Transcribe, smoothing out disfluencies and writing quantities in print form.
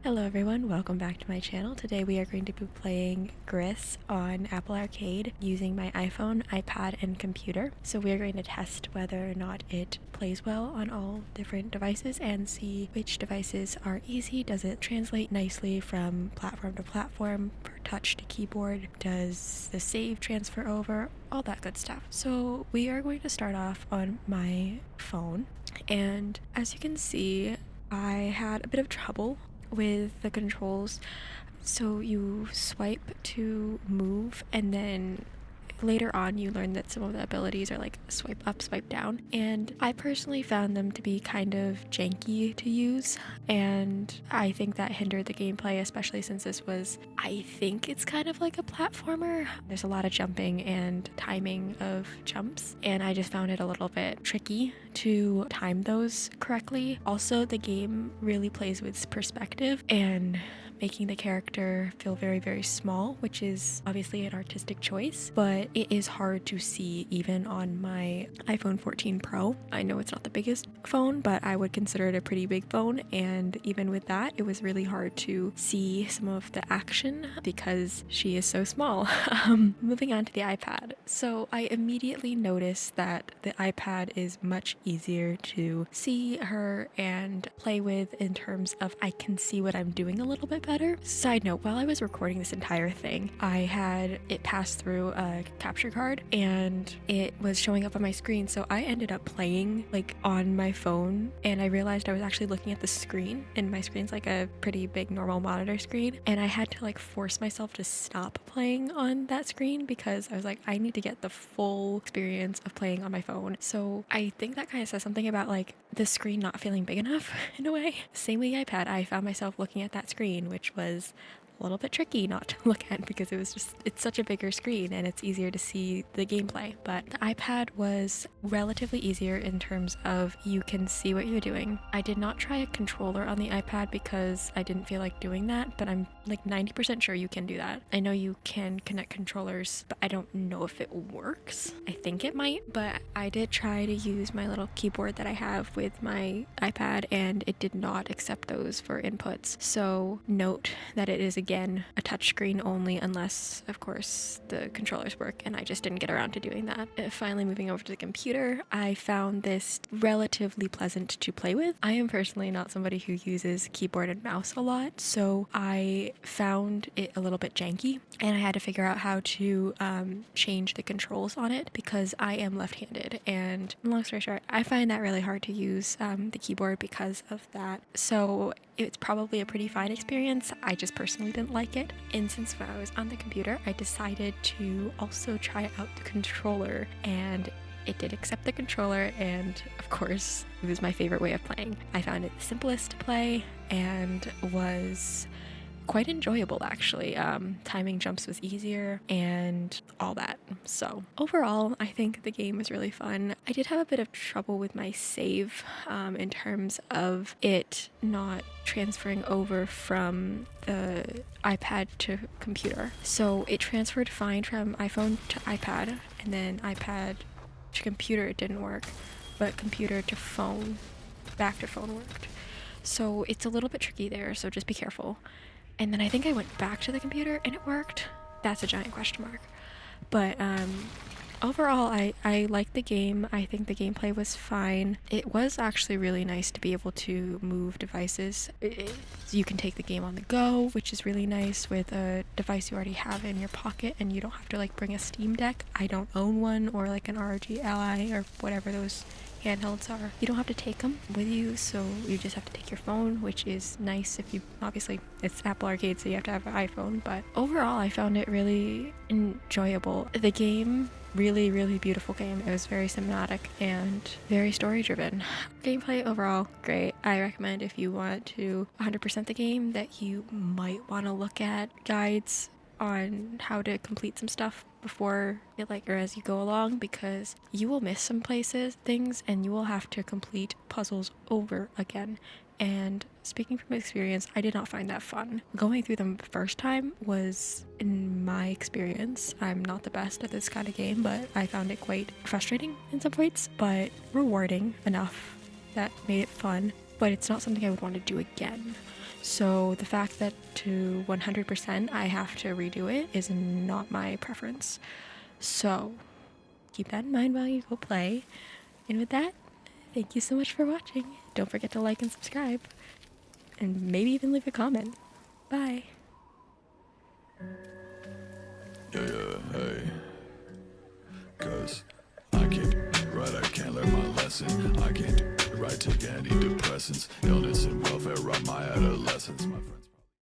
Hello everyone, welcome back to my channel. Today we are going to be playing GRIS on Apple Arcade using my iPhone, iPad, and computer. So we are going to test whether or not it plays well on all different devices and see which devices are easy. Does it translate nicely from platform to platform, for touch to keyboard? Does the save transfer over? All that good stuff. So we are going to start off on my phone, and as you can see, I had a bit of trouble with the controls. So you swipe to move, and then later on you learn that some of the abilities are like swipe up, swipe down, and I personally found them to be kind of janky to use, and I think that hindered the gameplay, especially since this was, I think it's kind of like a platformer. There's a lot of jumping and timing of jumps, and I just found it a little bit tricky to time those correctly. Also, the game really plays with perspective and making the character feel very small, which is obviously an artistic choice, but it is hard to see even on my iPhone 14 Pro. I know it's not the biggest phone, but I would consider it a pretty big phone, and even with that, it was really hard to see some of the action because she is so small. Moving on to the iPad. So I immediately noticed that the iPad is much easier to see her and play with in terms of I can see what I'm doing a little bit better. Side note, while I was recording this entire thing, I had it pass through a capture card and it was showing up on my screen, so I ended up playing like on my phone, and I realized I was actually looking at the screen, and my screen's like a pretty big normal monitor screen, and I had to like force myself to stop playing on that screen because I was like, I need to get the full experience of playing on my phone. So I think that kind of says something about like the screen not feeling big enough in a way. Same with the iPad, I found myself looking at that screen, which was a little bit tricky not to look at because it's such a bigger screen and it's easier to see the gameplay. But the iPad was relatively easier in terms of you can see what you're doing. I did not try a controller on the iPad because I didn't feel like doing that, but I'm like 90% sure you can do that. I know you can connect controllers, but I don't know if it works. I think it might, but I did try to use my little keyboard that I have with my iPad and it did not accept those for inputs. So note that it is again a touchscreen only unless of course the controllers work, and I just didn't get around to doing that. Finally, moving over to the computer, I found this relatively pleasant to play with. I am personally not somebody who uses keyboard and mouse a lot, so I found it a little bit janky and I had to figure out how to change the controls on it because I am left-handed, and long story short, I find that really hard to use the keyboard because of that. So it's probably a pretty fine experience. I just personally didn't like it. And since when I was on the computer, I decided to also try out the controller, and it did accept the controller, and of course, it was my favorite way of playing. I found it the simplest to play and was quite enjoyable actually. Timing jumps was easier and all that. So overall, I think the game was really fun. I did have a bit of trouble with my save in terms of it not transferring over from the iPad to computer. So it transferred fine from iPhone to iPad, and then iPad to computer it didn't work, but computer to phone, back to phone worked. So it's a little bit tricky there, so just be careful. And then I think I went back to the computer and it worked. That's a giant question mark. But overall, I liked the game. I think the gameplay was fine. It was actually really nice to be able to move devices. You can take the game on the go, which is really nice with a device you already have in your pocket, and you don't have to like bring a Steam Deck. I don't own one, or like an ROG Ally or whatever those handhelds are. You don't have to take them with you, so you just have to take your phone, which is nice if you, obviously it's Apple Arcade, so you have to have an iPhone. But overall, I found it really enjoyable. The game, really beautiful game. It was very cinematic and very story driven. Gameplay overall great. I recommend if you want to 100% the game that you might want to look at guides on how to complete some stuff before it, like, or as you go along, because you will miss some things, and you will have to complete puzzles over again. And speaking from experience, I did not find that fun. Going through them the first time was, in my experience, I'm not the best at this kind of game, but I found it quite frustrating in some points, but rewarding enough that made it fun. But it's not something I would want to do again. So the fact that to 100% I have to redo it is not my preference. So keep that in mind while you go play. And with that, thank you so much for watching. Don't forget to like and subscribe. And maybe even leave a comment. Bye. Yeah, hey. Cause I can't write, I can't learn my lesson. I can't write, take antidepressants. Illness and welfare are my adolescence, my friends.